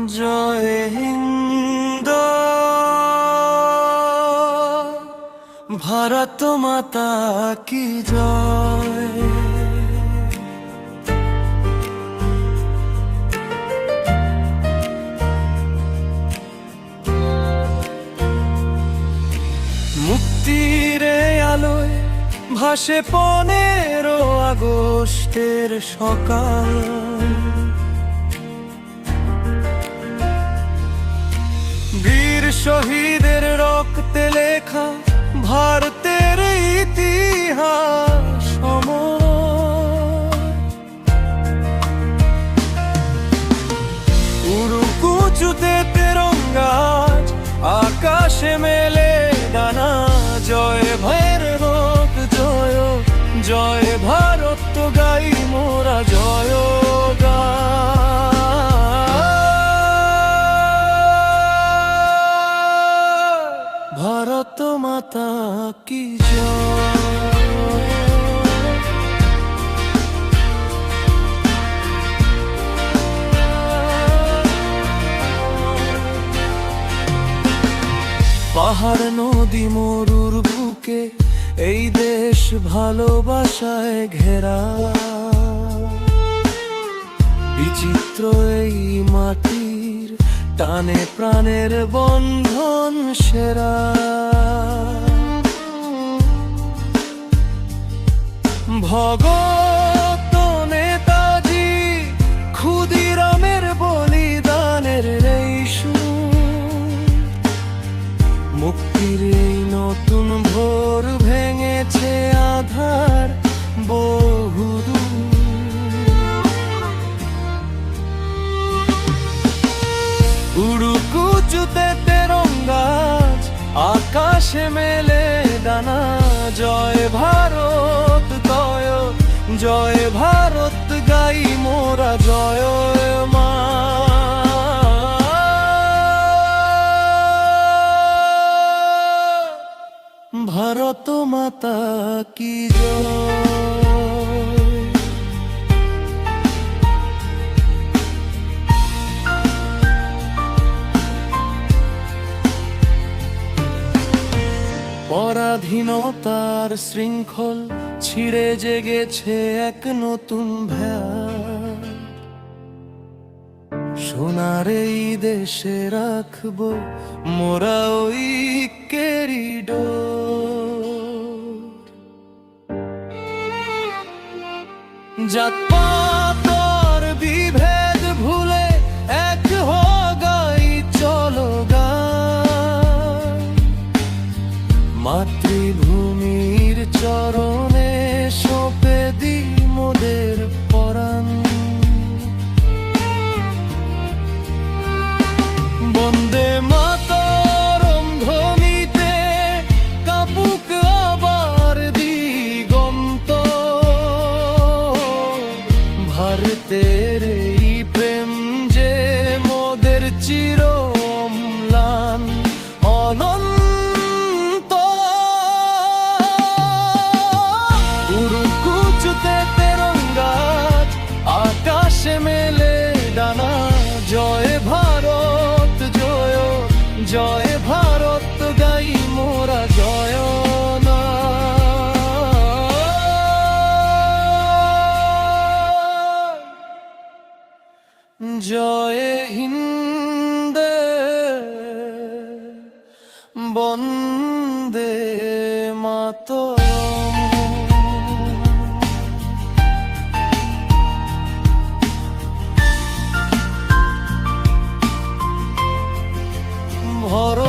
জয় হিন্দ, ভারত মাতা কি জয়। মুক্তির আলোয় ভাসে 15 আগস্টের সকাল। বীর শহীদের রক্তে লেখা ভারতের ইতিহাস উড়ুকুচুতে তেরঙ্গাজ আকাশে মেলে ডানা। জয় ভৈরব জয়, জয় ভারত গাই মোরা জয় ভারত মাতা কি জয়। পাহাড় নদী মরুর বুকে এই দেশ ভালোবাসায় ঘেরা। বিচিত্র এই মাটির টানে প্রাণের বন্ধন সেরা। ভগত নেতাজি ক্ষুদিরামের বলিদানের এই সুর। মুক্তির এই নতুন ভোর ভেঙেছে আধার বহুদূর। উড়ুকুচুতে তেরঙ্গাজ আকাশে মেলে ডানা। জয় ভারত জয়, জয় ভারত গাই মোরা জয় মা। ভারত মাতা কি জয়। পরাধীনতার শৃঙ্খল ছিঁড়ে জেগেছে এক নতুন ভ্যাল। সোনার এই দেশে রাখবো মোরা ঐক্যেরই ডোর। জাতপাতর বিভেদ ভুলে এক গাই চলো গাই। মাতৃভূমির চরণে সঁপে দি মোদের পরাণ। বন্দে মাতরম ধ্বনিতে কাঁপুক আবার দিগন্ত। ভারতের এই প্রেম যে মোদের চির অম্লান অনন্ত। উড়ুকুচুতে তেরঙ্গাজ আকাশে মেলে ডানা। জয় ভারত জয়, জয় ভারত গাই মোরা জয় না। জয় হিন্দ, বন্দে মাতরম। ভর